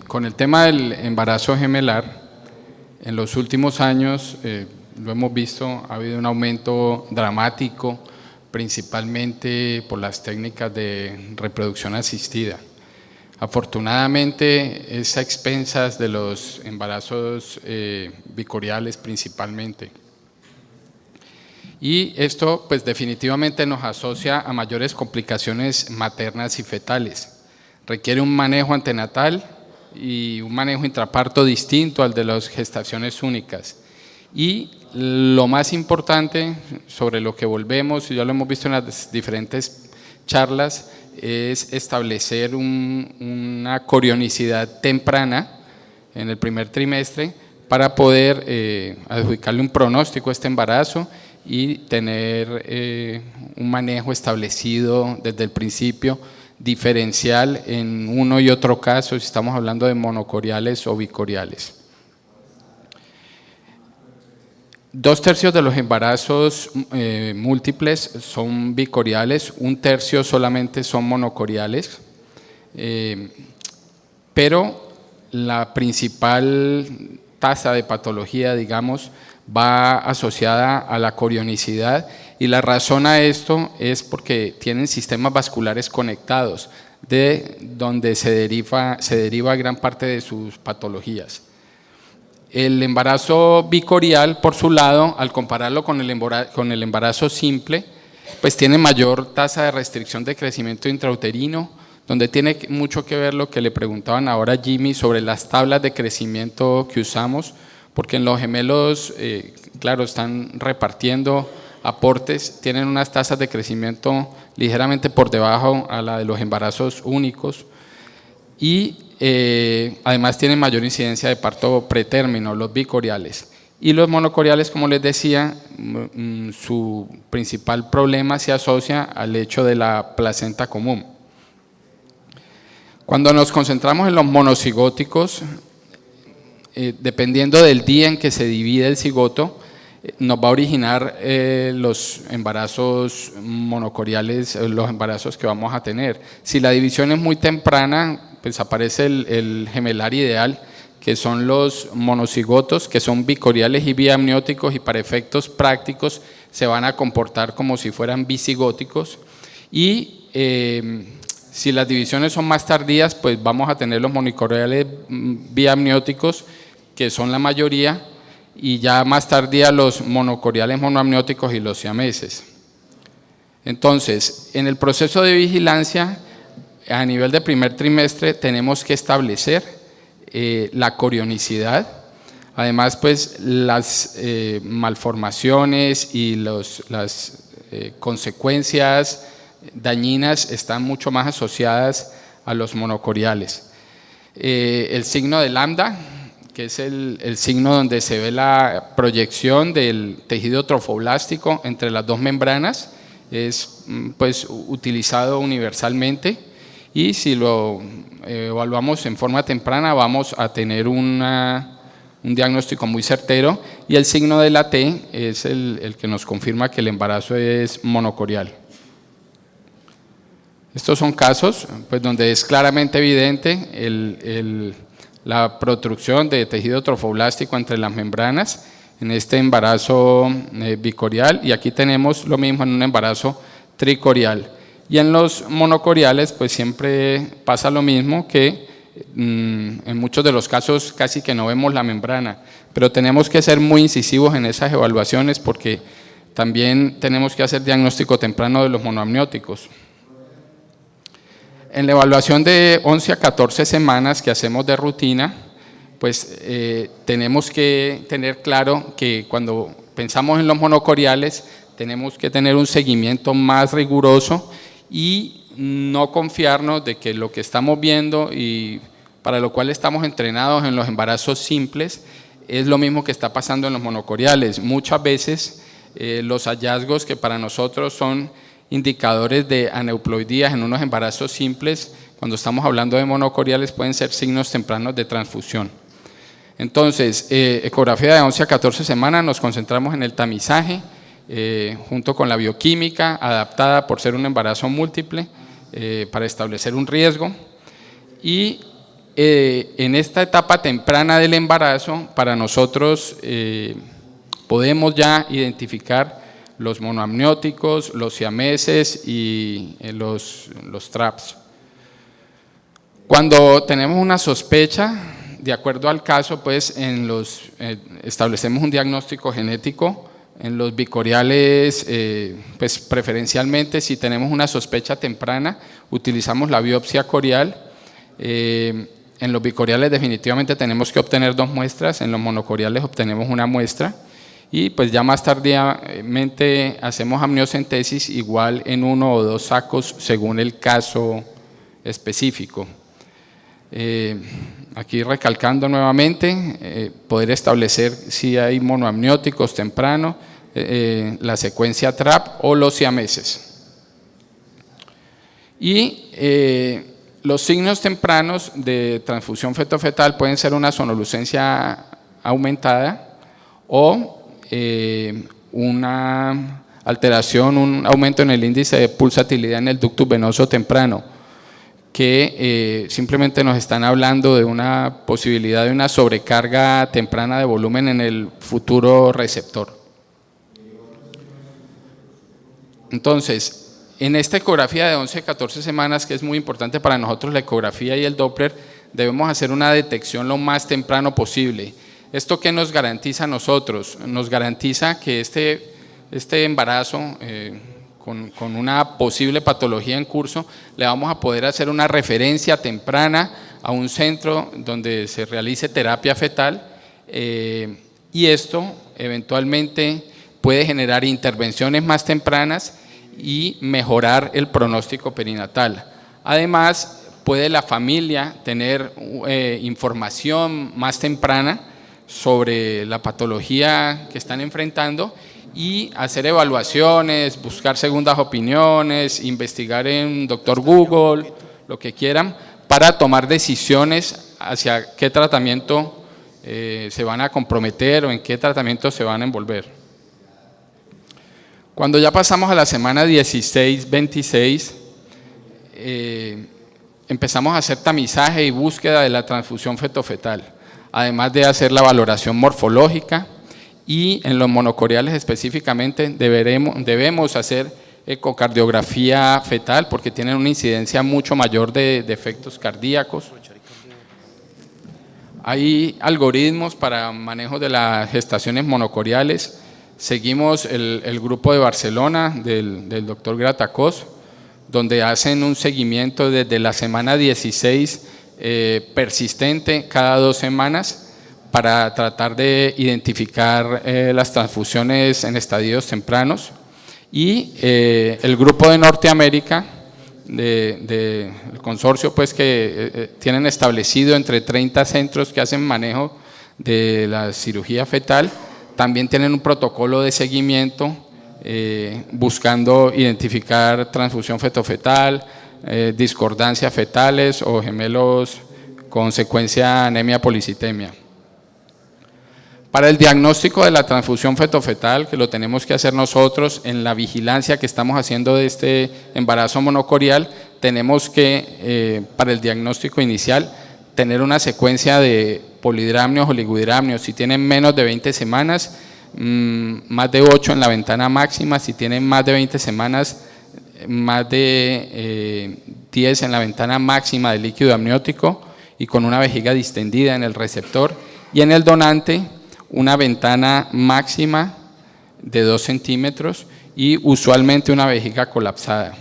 Con el tema del embarazo gemelar, en los últimos años, lo hemos visto, ha habido un aumento dramático, principalmente por las técnicas de reproducción asistida. Afortunadamente es a expensas de los embarazos bicoriales principalmente. Y esto pues definitivamente nos asocia a mayores complicaciones maternas y fetales. Requiere un manejo antenatal y un manejo intraparto distinto al de las gestaciones únicas. Y lo más importante, sobre lo que volvemos, y ya lo hemos visto en las diferentes charlas, es establecer una corionicidad temprana en el primer trimestre para poder adjudicarle un pronóstico a este embarazo y tener un manejo establecido desde el principio, diferencial en uno y otro caso, si estamos hablando de monocoriales o bicoriales. 2/3 de los embarazos múltiples son bicoriales, 1/3 solamente son monocoriales, pero la principal tasa de patología, digamos, va asociada a la corionicidad, y la razón a esto es porque tienen sistemas vasculares conectados, de donde se deriva gran parte de sus patologías. El embarazo bicorial, por su lado, al compararlo con el embarazo simple, pues tiene mayor tasa de restricción de crecimiento intrauterino, donde tiene mucho que ver lo que le preguntaban ahora a Jimmy sobre las tablas de crecimiento que usamos, porque en los gemelos, claro, están repartiendo aportes, tienen unas tasas de crecimiento ligeramente por debajo a la de los embarazos únicos, y además tienen mayor incidencia de parto pretérmino, los bicoriales. Y los monocoriales, como les decía, su principal problema se asocia al hecho de la placenta común. Cuando nos concentramos en los monocigóticos, dependiendo del día en que se divide el cigoto, nos va a originar los embarazos monocoriales, los embarazos que vamos a tener. Si la división es muy temprana, pues aparece el gemelar ideal, que son los monocigotos, que son bicoriales y biamnióticos, y para efectos prácticos se van a comportar como si fueran bicigóticos. Y si las divisiones son más tardías, pues vamos a tener los monocoriales biamnióticos, que son la mayoría, y ya más tardía los monocoriales monoamnióticos y los siameses. Entonces, en el proceso de vigilancia, a nivel de primer trimestre, tenemos que establecer la corionicidad. Además, pues las malformaciones y las consecuencias dañinas están mucho más asociadas a los monocoriales. El signo de lambda, que es el signo donde se ve la proyección del tejido trofoblástico entre las dos membranas, es pues utilizado universalmente, y si lo evaluamos en forma temprana vamos a tener un diagnóstico muy certero, y el signo de la T es el que nos confirma que el embarazo es monocorial. Estos son casos pues, donde es claramente evidente la protrusión de tejido trofoblástico entre las membranas en este embarazo bicorial, y aquí tenemos lo mismo en un embarazo tricorial. Y en los monocoriales pues siempre pasa lo mismo, que en muchos de los casos casi que no vemos la membrana, pero tenemos que ser muy incisivos en esas evaluaciones, porque también tenemos que hacer diagnóstico temprano de los monoamnióticos. En la evaluación de 11 a 14 semanas que hacemos de rutina, pues tenemos que tener claro que cuando pensamos en los monocoriales tenemos que tener un seguimiento más riguroso y no confiarnos de que lo que estamos viendo y para lo cual estamos entrenados en los embarazos simples es lo mismo que está pasando en los monocoriales. Muchas veces los hallazgos que para nosotros son indicadores de aneuploidías en unos embarazos simples, cuando estamos hablando de monocoriales, pueden ser signos tempranos de transfusión. Entonces, ecografía de 11 a 14 semanas, nos concentramos en el tamizaje, junto con la bioquímica, adaptada por ser un embarazo múltiple, para establecer un riesgo. Y en esta etapa temprana del embarazo, para nosotros podemos ya identificar los monoamnióticos, los siameses y los TRAPS. Cuando tenemos una sospecha, de acuerdo al caso, pues establecemos un diagnóstico genético. En los bicoriales, pues preferencialmente, si tenemos una sospecha temprana, utilizamos la biopsia corial. En los bicoriales definitivamente tenemos que obtener 2 muestras, en los monocoriales obtenemos una muestra y pues ya más tardíamente hacemos amniocentesis igual en 1 o 2 sacos según el caso específico. Aquí recalcando nuevamente, poder establecer si hay monoamnióticos temprano, la secuencia TRAP o los siameses. Y los signos tempranos de transfusión fetofetal pueden ser una sonolucencia aumentada o una alteración, un aumento en el índice de pulsatilidad en el ductus venoso temprano, que simplemente nos están hablando de una posibilidad de una sobrecarga temprana de volumen en el futuro receptor. Entonces, en esta ecografía de 11-14 semanas, que es muy importante para nosotros la ecografía y el Doppler, debemos hacer una detección lo más temprano posible. ¿Esto qué nos garantiza a nosotros? Nos garantiza que este embarazo con una posible patología en curso, le vamos a poder hacer una referencia temprana a un centro donde se realice terapia fetal y esto eventualmente puede generar intervenciones más tempranas y mejorar el pronóstico perinatal. Además, puede la familia tener información más temprana sobre la patología que están enfrentando y hacer evaluaciones, buscar segundas opiniones, investigar en Doctor Google, lo que quieran, para tomar decisiones hacia qué tratamiento se van a comprometer o en qué tratamiento se van a envolver. Cuando ya pasamos a la semana 16-26, empezamos a hacer tamizaje y búsqueda de la transfusión fetofetal, además de hacer la valoración morfológica y en los monocoriales específicamente debemos hacer ecocardiografía fetal porque tienen una incidencia mucho mayor de defectos cardíacos. Hay algoritmos para manejo de las gestaciones monocoriales. Seguimos el grupo de Barcelona del doctor Gratacós, donde hacen un seguimiento desde la semana 16 persistente cada 2 semanas para tratar de identificar las transfusiones en estadios tempranos. Y el grupo de Norteamérica, del consorcio pues que tienen establecido entre 30 centros que hacen manejo de la cirugía fetal, también tienen un protocolo de seguimiento buscando identificar transfusión fetofetal, discordancias fetales o gemelos con secuencia anemia policitemia. Para el diagnóstico de la transfusión fetofetal, que lo tenemos que hacer nosotros en la vigilancia que estamos haciendo de este embarazo monocorial, tenemos que, para el diagnóstico inicial, tener una secuencia de polidramnios o oligohidramnios. Si tienen menos de 20 semanas, más de 8 en la ventana máxima. Si tienen más de 20 semanas, más de 10 en la ventana máxima del líquido amniótico y con una vejiga distendida en el receptor. Y en el donante, una ventana máxima de 2 centímetros y usualmente una vejiga colapsada.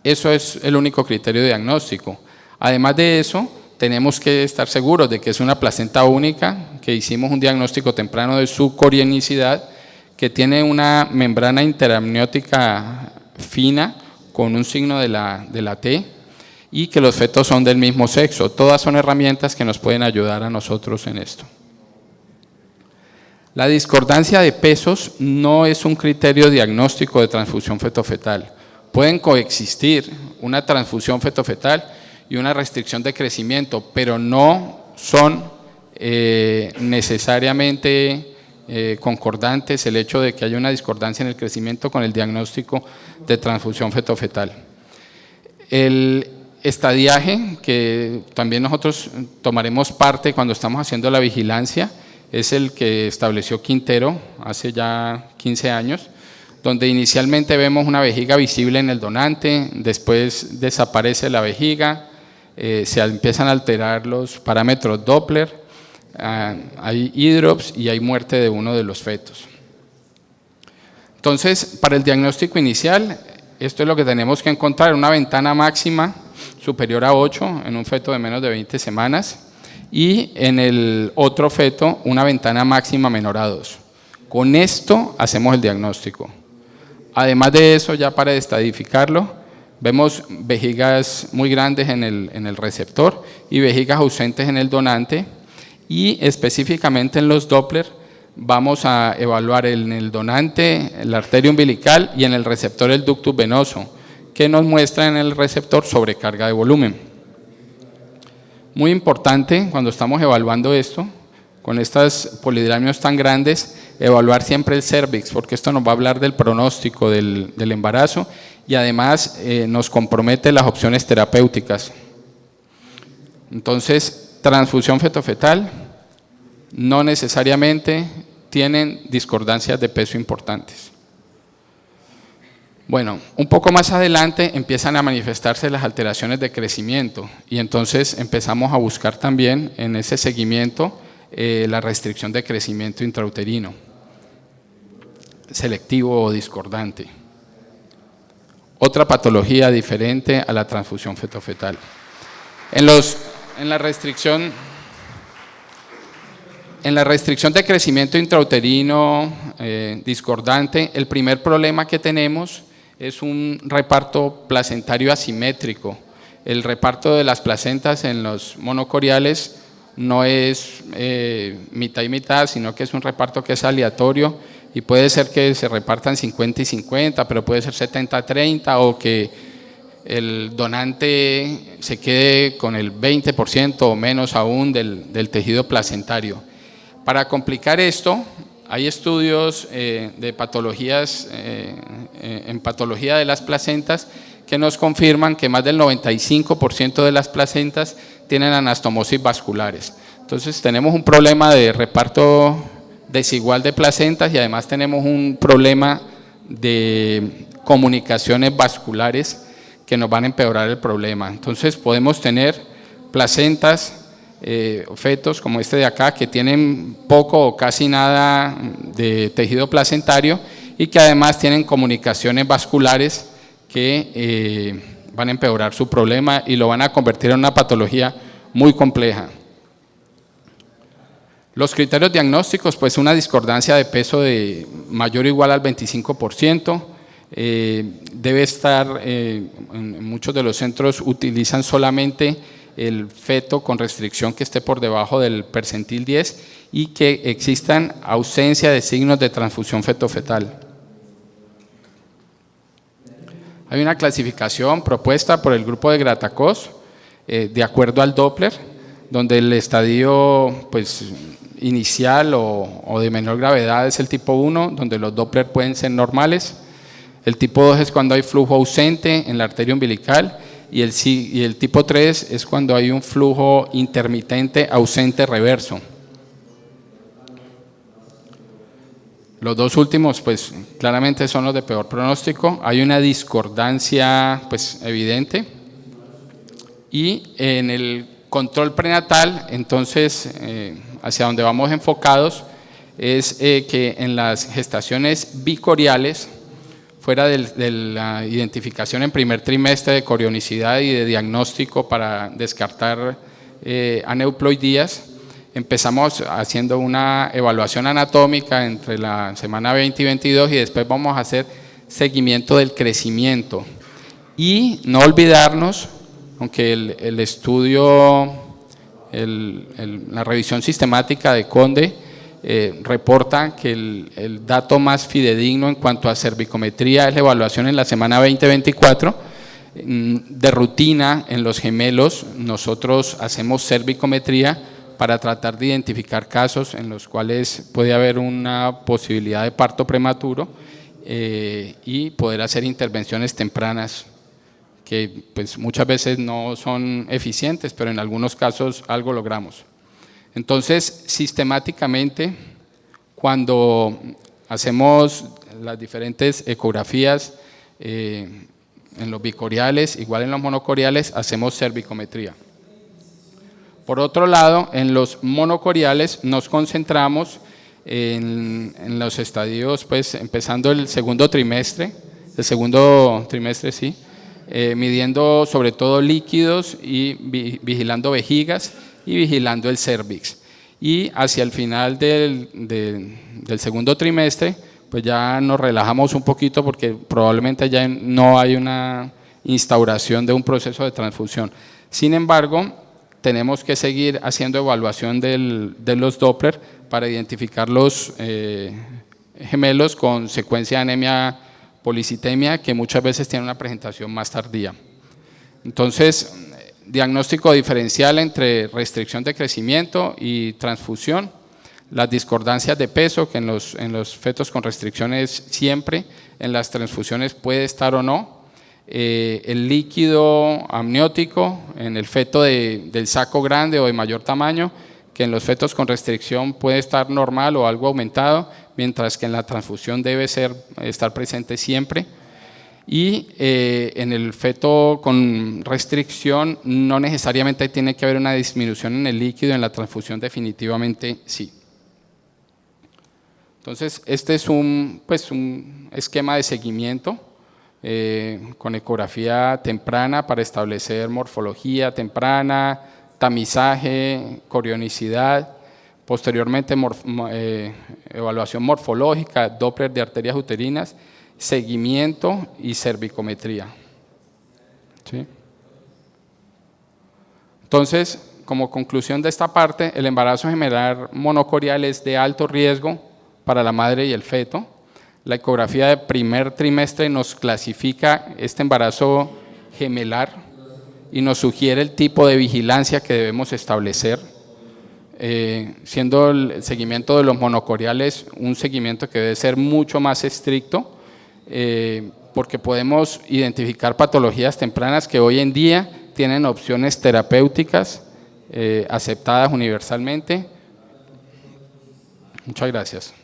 Eso es el único criterio diagnóstico. Además de eso, tenemos que estar seguros de que es una placenta única, que hicimos un diagnóstico temprano de su corionicidad, que tiene una membrana interamniótica fina con un signo de la T y que los fetos son del mismo sexo. Todas son herramientas que nos pueden ayudar a nosotros en esto. La discordancia de pesos no es un criterio diagnóstico de transfusión fetofetal. Pueden coexistir una transfusión fetofetal y una restricción de crecimiento, pero no son necesariamente concordantes el hecho de que haya una discordancia en el crecimiento con el diagnóstico de transfusión fetofetal. Estadiaje, que también nosotros tomaremos parte cuando estamos haciendo la vigilancia, es el que estableció Quintero hace ya 15 años, donde inicialmente vemos una vejiga visible en el donante, después desaparece la vejiga, se empiezan a alterar los parámetros Doppler, hay hidrops y hay muerte de uno de los fetos. Entonces, para el diagnóstico inicial, esto es lo que tenemos que encontrar, una ventana máxima superior a 8 en un feto de menos de 20 semanas y en el otro feto una ventana máxima menor a 2. Con esto hacemos el diagnóstico. Además de eso, ya para estadificarlo, vemos vejigas muy grandes en el receptor y vejigas ausentes en el donante, y específicamente en los Doppler vamos a evaluar en el donante la arteria umbilical y en el receptor el ductus venoso, que nos muestra en el receptor sobrecarga de volumen. Muy importante cuando estamos evaluando esto, con estas polidramios tan grandes, evaluar siempre el cervix, porque esto nos va a hablar del pronóstico del embarazo y además nos compromete las opciones terapéuticas. Entonces, transfusión fetofetal no necesariamente tienen discordancias de peso importantes. Bueno, un poco más adelante empiezan a manifestarse las alteraciones de crecimiento y entonces empezamos a buscar también en ese seguimiento la restricción de crecimiento intrauterino, selectivo o discordante. Otra patología diferente a la transfusión fetofetal. En la restricción de crecimiento intrauterino discordante, el primer problema que tenemos es un reparto placentario asimétrico. El reparto de las placentas en los monocoriales no es mitad y mitad, sino que es un reparto que es aleatorio y puede ser que se repartan 50 y 50, pero puede ser 70-30 o que el donante se quede con el 20% o menos aún del tejido placentario. Para complicar esto, hay estudios de patologías, en patología de las placentas que nos confirman que más del 95% de las placentas tienen anastomosis vasculares. Entonces tenemos un problema de reparto desigual de placentas y además tenemos un problema de comunicaciones vasculares que nos van a empeorar el problema. Entonces podemos tener placentas, fetos como este de acá que tienen poco o casi nada de tejido placentario y que además tienen comunicaciones vasculares que van a empeorar su problema y lo van a convertir en una patología muy compleja. Los criterios diagnósticos, pues una discordancia de peso de mayor o igual al 25%, debe estar, en muchos de los centros utilizan solamente el feto con restricción que esté por debajo del percentil 10 y que existan ausencia de signos de transfusión fetofetal. Hay una clasificación propuesta por el grupo de Gratacos de acuerdo al Doppler, donde el estadio pues, inicial o de menor gravedad es el tipo 1, donde los Doppler pueden ser normales. El tipo 2 es cuando hay flujo ausente en la arteria umbilical y el tipo 3 es cuando hay un flujo intermitente ausente reverso. Los dos últimos, pues claramente son los de peor pronóstico. Hay una discordancia, pues evidente. Y en el control prenatal, entonces, hacia donde vamos enfocados, es que en las gestaciones bicoriales, fuera de la identificación en primer trimestre de corionicidad y de diagnóstico para descartar aneuploidías, empezamos haciendo una evaluación anatómica entre la semana 20 y 22 y después vamos a hacer seguimiento del crecimiento. Y no olvidarnos, aunque el estudio, la revisión sistemática de Conde reporta que el dato más fidedigno en cuanto a cervicometría es la evaluación en la semana 20-24. De rutina en los gemelos nosotros hacemos cervicometría para tratar de identificar casos en los cuales puede haber una posibilidad de parto prematuro y poder hacer intervenciones tempranas que pues, muchas veces no son eficientes, pero en algunos casos algo logramos. Entonces, sistemáticamente, cuando hacemos las diferentes ecografías en los bicoriales, igual en los monocoriales, hacemos cervicometría. Por otro lado, en los monocoriales nos concentramos en los estadios, pues empezando el segundo trimestre, sí, midiendo sobre todo líquidos y vigilando vejigas y vigilando el cervix. Y hacia el final del segundo trimestre, pues ya nos relajamos un poquito porque probablemente ya no hay una instauración de un proceso de transfusión. Sin embargo, tenemos que seguir haciendo evaluación de los Doppler para identificar los gemelos con secuencia de anemia policitemia, que muchas veces tienen una presentación más tardía. Entonces, diagnóstico diferencial entre restricción de crecimiento y transfusión, las discordancias de peso, que en los fetos con restricciones siempre, en las transfusiones puede estar o no, el líquido amniótico en el feto del saco grande o de mayor tamaño, que en los fetos con restricción puede estar normal o algo aumentado, mientras que en la transfusión debe estar presente siempre. Y en el feto con restricción no necesariamente tiene que haber una disminución en el líquido, en la transfusión definitivamente sí. Entonces, este es un esquema de seguimiento con ecografía temprana para establecer morfología temprana, tamizaje, corionicidad, posteriormente evaluación morfológica, Doppler de arterias uterinas, seguimiento y cervicometría. ¿Sí? Entonces, como conclusión de esta parte, el embarazo gemelar monocorial es de alto riesgo para la madre y el feto. La ecografía de primer trimestre nos clasifica este embarazo gemelar y nos sugiere el tipo de vigilancia que debemos establecer, siendo el seguimiento de los monocoriales un seguimiento que debe ser mucho más estricto, porque podemos identificar patologías tempranas que hoy en día tienen opciones terapéuticas aceptadas universalmente. Muchas gracias.